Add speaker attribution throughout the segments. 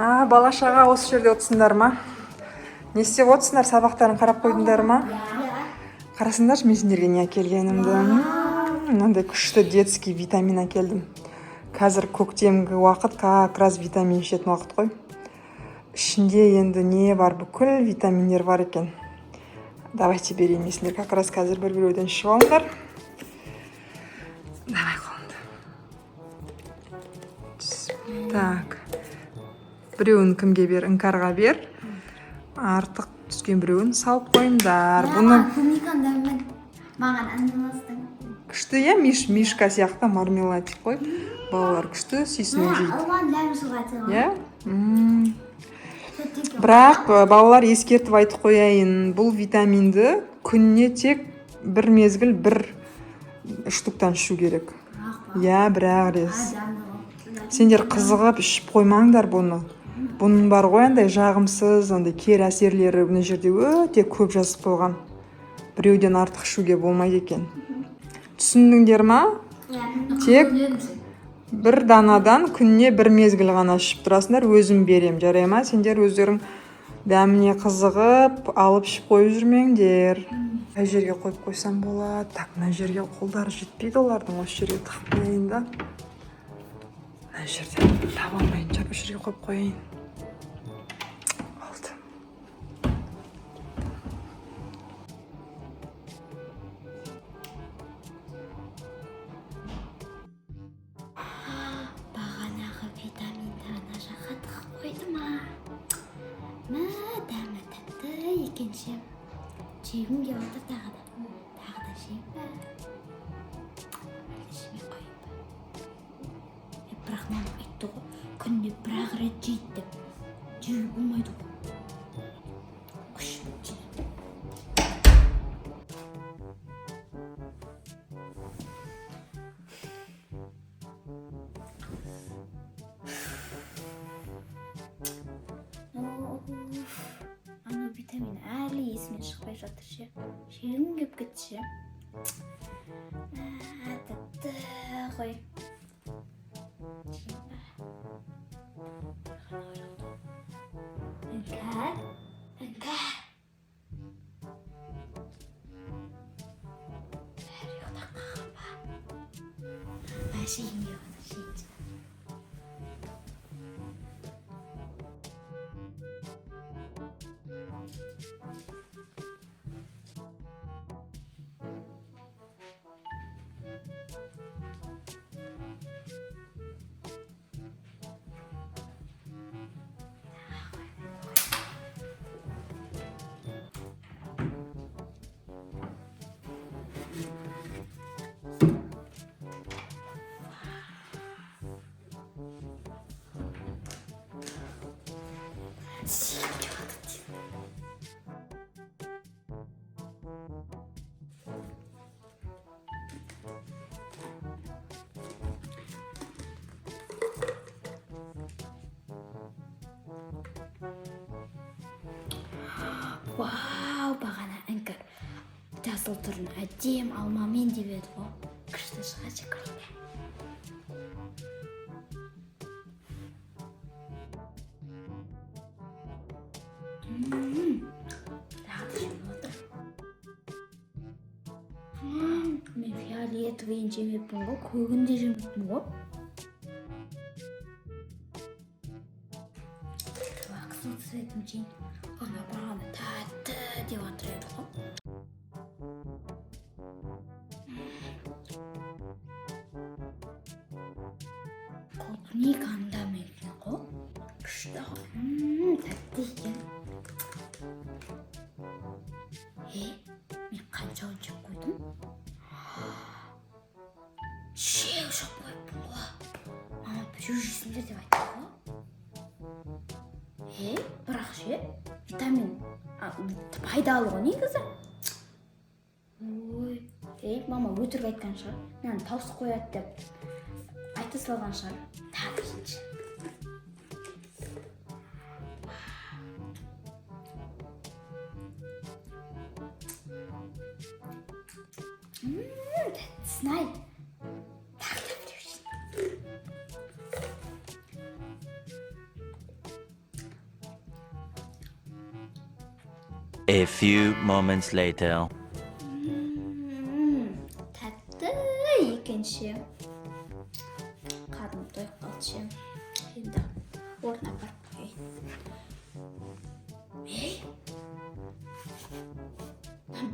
Speaker 1: Бала шаға осы жерде отырсыңдар ма? Не істеп отырсыңдар? Сабақтарын қарап қойдыңдар ма? Қарасыңдаршы, мен сендерге не әкелгенімді. Мынандай күшті детский витамин әкелдім. Қазір көктемгі уақыт, как раз витамин ішетін уақыт қой. Ішінде енді не бар? Бүкіл витаминдер бар екен. Давайте берейін, сендер как раз қазір бір-біреуден ішіп алыңдар. Давай қолыңды. Так. Біреуін кімге бер? Іңкарға бер. Артық түскен біреуін салып қойыңдар. Бұны
Speaker 2: маған ананастың.
Speaker 1: Күшті, е, мишка сияқты мармеладик қой. Балалар күшті сүйсініп жейді. Иә? Бірақ балалар ескертіп айтып қояйын, бұл витаминді күніне тек бір мезгіл бір штуктан ішу керек. Иә, бірақ рез. Сендер қызығып ішіп қоймаңдар бұны. Бұның бар ғой, андай жағымсыз, андай кері әсерлері бұны жерде өте көп жазып қойған. Біреуден артық ішуге болмайды екен. Түсіндіңдер ма? Тек бір данадан күніне бір мезгіл ғана ішіп тұрасыңдар, өзім берем, жарай ма? Сендер өздерің дәміне қызығып, алып ішіп қойып жүрмеңдер. Қай жерге қойып қойсам болады? Так, мына жерге қолдары жетпейді олардың, осы жерге тығып қояйын да. Мына жерде таба алмайынша осы жерге қойып қояйын. Болды.
Speaker 2: Бағанағы витаминді ана жаққа тығып қойды ма? Дәмі тәтті екенше. Жегім келіп отыр тағы да. Тағы да жейін бе? Әлде жемей қойын ба? Бірақ мама айтты ғой, күнде бір-ақ рет жейді деп. Жеуге болмайды ғой. Күш жейді. Ана витамин әлі есіме шықпай жатыр ше. Жегім келіп кетті ше. Тәтті ғой. Іңкәр. Бәрі ұйықтап қалған ба? Жейін де оны, жейін. Вау, бағана іңкір. Жасыл түрін әдем алмамен деп еді ғой. Күшті шыға шекарда. Тағы жеміп отыр. Мен фиолетовыйын жемеппін ғой, көгін де жемеппін ғой. Қызыл цветін жейін. Ана бағана тәтті деп отыр еді ғой. Клубника андамайтын ғой. Күшті ғой. Тәтті екен. Мен қаншауын жеп қойдым? Шеу жеп қойыппын ғой. Мама біреу жесіңдер деп айтты ғой. Бірақ ше, витамин пайдалы ғой негізі. Ой, мама өтірік айтқан шығар. Мені тауысып қояды деп айта салған шығар. Тағы жейінші. Тәттісін-ай. Тағы да біреу жейін.
Speaker 3: A few moments later.
Speaker 2: Тәтті екінші. Қарным тойып қалшы. Енді орнына барып қойайын. Ей!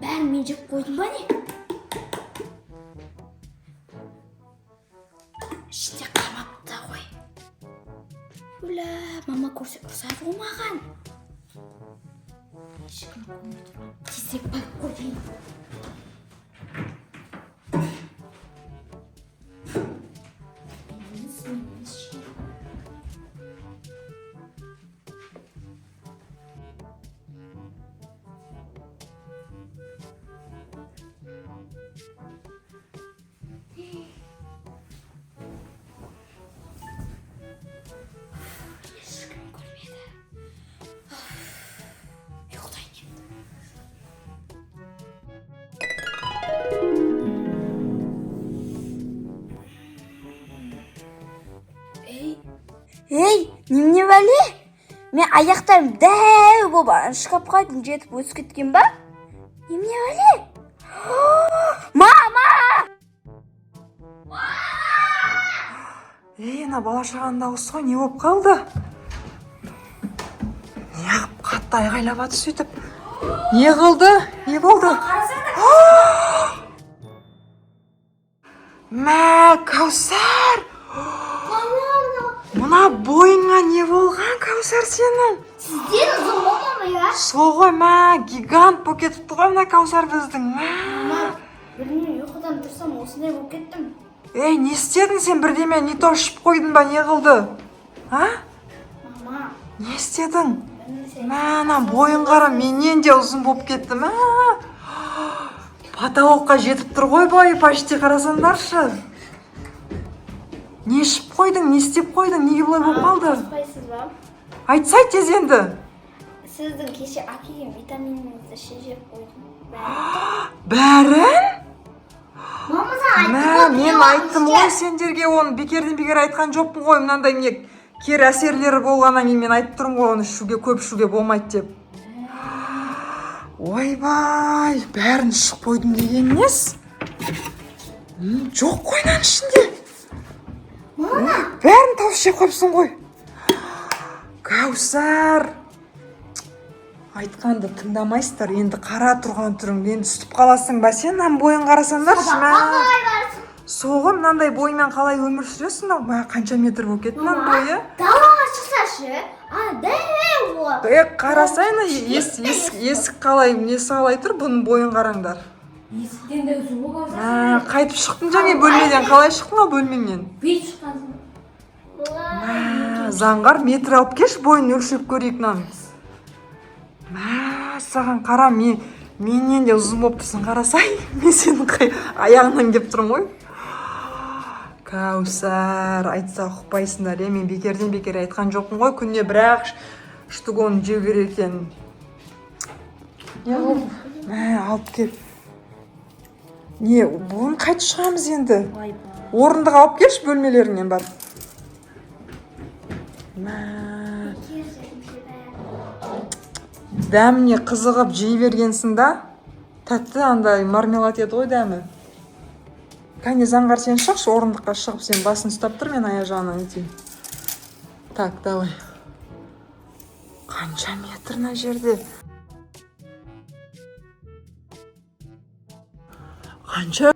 Speaker 2: Бәрін мен жеп қойдым ба не? Іште қамапты ғой. Ула, мама көрсе ұрсады ғой маған. Ешкім көрмей тұрған. Тезірек барып қойайын. Ешкім көрмеді. Ұйықтайын енді. Ей, немене бәле? Мен аяқтарым дәу болып шкафқа дейін жетіп өсіп кеткен ба? Немене бәле? Мама!
Speaker 1: Ей, ана бала шағаның дауысы ғой, не болып қалды? Неғып қатты айғайлап аты сөйтіп. Не қылды? Не болды? Мә, Кәусар! Мына бойыңа не болған, Кәусар сенің?
Speaker 2: Сізден ұзын болмамы я?
Speaker 1: Сол ғой, мә, гигант болып кетіпті ғой мына Кәусар біздің.
Speaker 2: Мама, білмеймін, ұйқыдан тұрсам осындай болып кеттім.
Speaker 1: Ей, не істедің сен, бірдеме не то ішіп қойдың ба, не қылды? А?
Speaker 2: Мама,
Speaker 1: Не істедің?
Speaker 2: білмесең.
Speaker 1: Мә, ана бойың қара, менен де ұзын болып кетті. Мә, потолокқа жетіп тұр ғой бойы, почти қарасаңдаршы. Не ішіп қойдың, не істеп қойдың, неге бұлай болып қалды?
Speaker 2: Қоспайсыз ба?
Speaker 1: Айтсай тез енді.
Speaker 2: Сіздің кеше әкелген витаминіңізді ішіп жеп қойдым.
Speaker 1: Бәрін?
Speaker 2: Мама, сен
Speaker 1: Мә, мен айттым ғой сендерге, оны бекерден бекер айтқан жоқпын ғой, мынандай не кері әсерлері болғаннан кейін мен айтып тұрмын ғой, оны ішуге, көп ішуге болмайды деп. Ойбай, бәрін ішіп қойдым деген нес? Жоқ қой мынаның ішінде.
Speaker 2: Мама,
Speaker 1: Бәрін тауып жеп қойыпсың ғой. Кәусар. Айтқанды тыңдамайсыздар, енді қара тұрған түріңді, енді үстіп қаласың ба сен, мына бойын қарасаңдаршы.
Speaker 2: қалай барсың?
Speaker 1: Соғы мынандай боймен қалай өмір сүресің? Мә, қанша метр болып кетті мына бойы?
Speaker 2: Далаға шықсашы. Дәу ол.
Speaker 1: Қарасайын, есік қалай, несі қалай тұр, бұның бойын қараңдар.
Speaker 2: Есіктен де үзу ғой.
Speaker 1: Қайтып шықтың жаңа бөлмеден, қалай шықтың ғой бөлмеңнен?
Speaker 2: Бет шыққансың.
Speaker 1: Заңғар метр алып кеш, бойын өлшеп көрейік нан. Саған қара, менен де ұзын болып тұрсың, қарасай. Мен сенің аяғынан кеп тұрмын ғой. Кәусар, айтса ұқпайсыңдар, мен бекерден бекер айтқан жоқпын ғой, күніне бірақ штук оны жеу керек екен. Не бұл? Алып кел. Не, бұны қайт шығамыз енді? Орындық алып келші бөлмелеріңнен бар. Дәміне қызығып жей бергенсің да? Тәтті андай мармелад еді ғой дәмі. Кәне Заңғар сен шықшы, орындыққа шығып сен басын ұстап тұр, мен аяқ жағынан етейін. Так, давай. Қанша метр мына жерде? Қанша?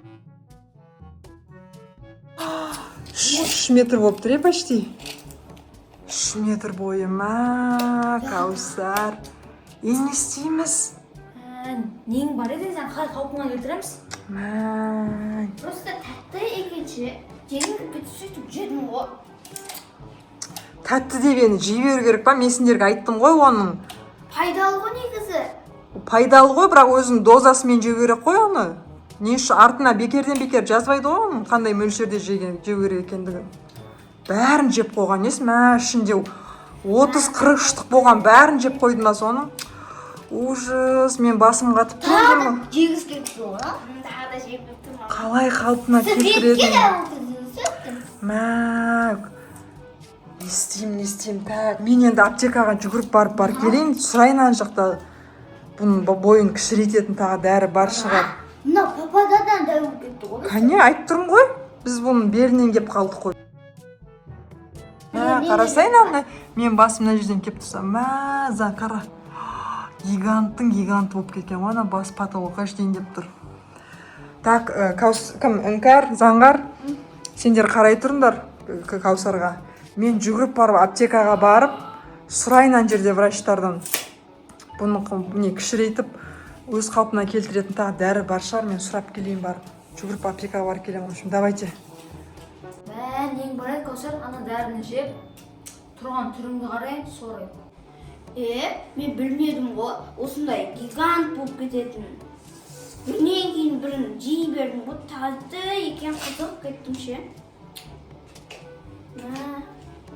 Speaker 1: 3 метр болып тұр, почти. 3 метр бойы, Кәусар. Не істейміз?
Speaker 2: Нең бар еді, сен қалай қауқыңа келтіреміз?
Speaker 1: Мә.
Speaker 2: Просто тәтті екінші. Жеңін кірпет сөйтіп жедім ғой.
Speaker 1: Тәтті деп ені жей беру керек па? Мен сендерге айттым ғой оның.
Speaker 2: Пайдалы ғой негізі.
Speaker 1: Пайдалы ғой, бірақ өзінің дозасымен жеу керек қой оны. Не үшін артына бекерден бекер жазбайды ғой оның, қандай мөлшерде жеу керек екендігін. Бәрін жеп қойған ес, ішінде 30-40 штук болған, бәрін жеп қойды ма соның? Ужас, мен басым қатып тұрмын.
Speaker 2: Жегіз келіп тұр ғой. Тағы да жеп тұрмын.
Speaker 1: Қалай қалпына келтіретін? Не істеймін, так. Мен енді аптекаға жүгіріп барып келейін, сұрайын ана жақта бұның бойын кішірейтетін тағы дәрі бар шығар.
Speaker 2: Мына папададан да өтіп кетті ғой.
Speaker 1: Кәне, айтып тұрмын ғой. Біз бұның белінен кеп қалдық қой. Қарасайын ана, мен басымнан жерден кеп тұрсам. Мә, қара. Гиганттың гиганты болып кеткен. Ана бас потолокқа жетейін деп тұр. Так, кім? Іңкәр, Заңғар? Сендер қарай тұрыңдар Каусарға. Мен жүгіріп барып аптекаға барып, сұрайын ана жерде врачтардан. Бұны кішірейтіп, өз қалпына келтіретін тағы дәрі бар шығар. Мен сұрап келейін барып. Жүгіріп аптекаға барып келемін. В общем, давайте.
Speaker 2: Нең барайын Каусар, ана дәріні жеп, тұрған түріңді қарайын, сорайын. Мен білмедім ғой, осындай гигант болып кететін. Бірінен кейін бірін жей бердім ғой, тазды екен қызық кеттім ше.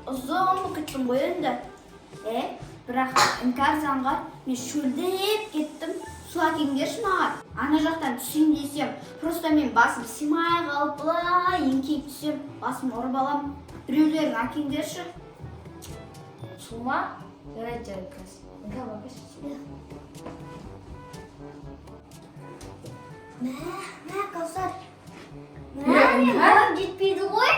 Speaker 2: Ұзын кеттім ғой енді. Бірақ Іңкәр, Заңғар, мен шөлдеп кеттім. Су әкеңдерші маған. Ана жақтан түсейін десем, просто мен басым симай қалып былай еңкейіп түсем, басым ұрып алам. Біреулерін әкеңдерші. Су ма? Жарайды, кәз. Іңкәр бақыш. Мә, Каусар. Іңкәр жетпейді ғой.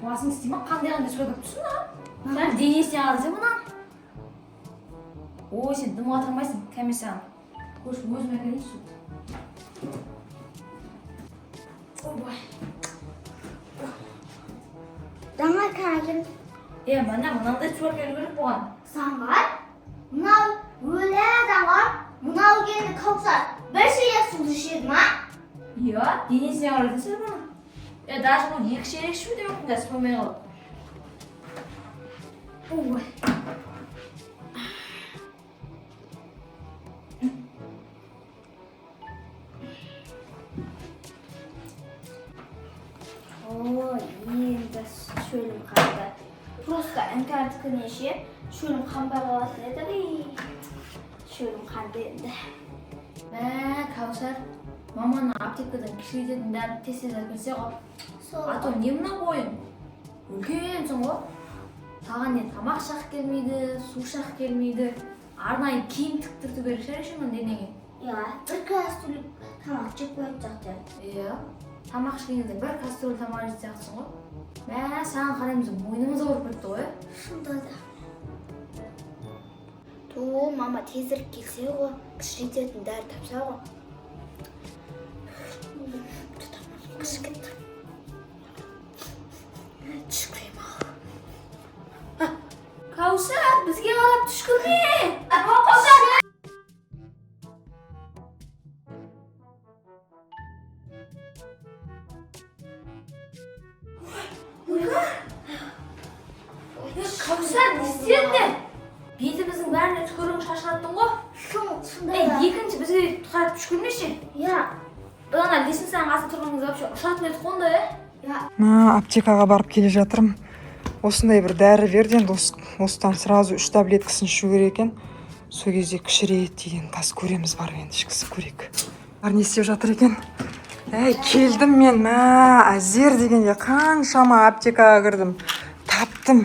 Speaker 4: Басың істейме, қандай сөйлеп тұрсың а? Сән денесіне алды мұнан. Ой, сен дым атырмайсың, комиссияң. Көш, өзім әкелейін су.
Speaker 2: Ойбай. Заңғар кәлім.
Speaker 4: Мынандай сөйлеп керек болған.
Speaker 2: Заңғар? Мынау өлі Заңғар. Мынау келді Каусар. Бір шелек суды ішеді ма?
Speaker 4: Денесіне алды сен мұны. Даже бұл екі шелек ішу деп өтінде спомай қалып.
Speaker 2: Ой. Енді шөлім қанды. Просто Іңкәрдікіне ше, шөлім қанбай қалатын еді. Шөлім қанды енді.
Speaker 4: Каусар, маманы аптекадан кішірейтетін дәрі тез-тез әкелсе ғой. А то не мына бойың? Үлкенсің ғой. Саған не тамақ шақ келмейді, су шақ келмейді. Арнайы киім тіктірту керек шәреші мұн денеге.
Speaker 2: Бір кастрюль тамақ жеп қойып жақты.
Speaker 4: Тамақ ішкенде бір кастрюль тамақ жеп жақтысың ғой. Саған қараймыз мойнымыз ауырып кетті ғой.
Speaker 2: Шында да. Мама тезіріп келсе ғой, кішірейтетін дәрі тапса ғой. Тұтамын, кіші кетті. Түшкірем ау.
Speaker 4: Каусар, бізге қалап түшкірме! Каусар! Каусар, не істедің? Бетіміздің бәріне түкірің шашыраттың ғой?
Speaker 2: Шында да.
Speaker 4: Екінші бізге қарап түшкірмеші? Бұлана лесін саған қасын тұрғыңыз вообще ұшатын еді қонды,
Speaker 1: Аптекаға барып келе жатырмын. Осындай бір дәрі берді, енді осыдан сразу 3 таблеткасын ішу керек екен. Сол кезде кішірейді деген тас көреміз бар енді ішкісі көрейік. Не істеп жатыр екен? Келдім мен, әзер дегенде қаншама аптекаға кірдім. Таптым,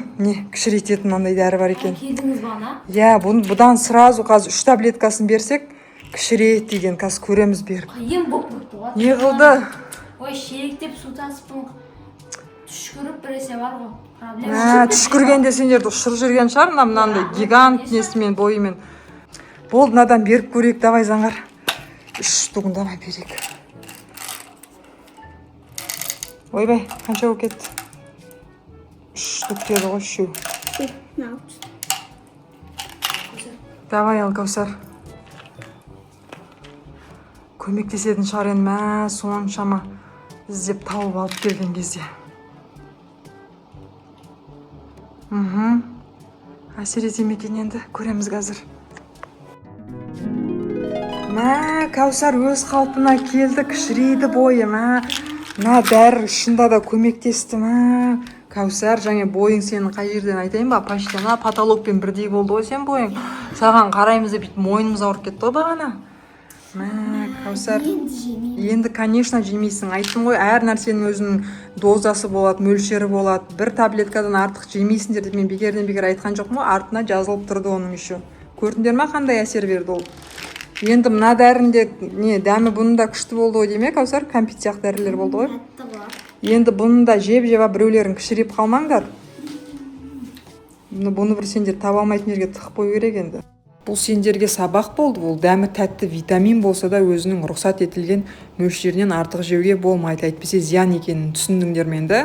Speaker 1: кішірейтетін мынандай дәрі бар екен.
Speaker 4: Келдіңіз бана?
Speaker 1: Бұдан сразу қазір 3 таблеткасын берсек, кішірейді деген қазір көреміз беріп.
Speaker 4: Ем боп өтті ғой.
Speaker 1: Не қылды?
Speaker 4: Ой, шелектеп су тасыппын. Түшкіріп біресе бар ғой.
Speaker 1: Түшкіргенде сендерді ұшырып жүрген шығар, мынандай гигант несімен, бойымен. Болды, надан беріп көрейік, давай Заңғар. 3 штугын давай берейік. Ойбай, қанша болып кетті? 3 штук деді ғой, 3. Давай ал, Каусар. Көмектесетін шығар енді, соншама іздеп тауып алып келген кезде. Әсер ете ме екен енді, көреміз қазір. Каусар өз қалпына келді, кішірейді бойы. Мына дәрі шында да көмектесті. Каусар, жаңа бойың сенің қай жерден айтайын ба? Почти потолокпен бірдей болды ғой сен бойың. Саған қараймыз деп мойнымыз ауырып кетті ғой бағана. Каусар, енді, конечно, жемейсің. Айттым ғой, әр нәрсенің өзінің дозасы болады, мөлшері болады. Бір таблеткадан артық жемейсіңдер деп мен бекерден бекер айтқан жоқпын ғой, артына жазылып тұрды оның еще. Көрдіңдер ма қандай әсер берді ол? Енді мына дәрінде не дәмі бұның да күшті болды ғой демек, Кәусар, кәмпит сияқты дәрілер болды ғой.
Speaker 2: Тәтті бар.
Speaker 1: Енді бұны да жеп біреулерін кішіреп қалмаңдар. Бұны бір сендер таба алмайтын жерге тығып қою керек енді. Бұл сендерге сабақ болды. Бұл дәмі тәтті витамин болса да өзінің рұқсат етілген мөлшерінен артық жеуге болмайды. Әйтпесе зиян екенін түсіндіңдер ме енді?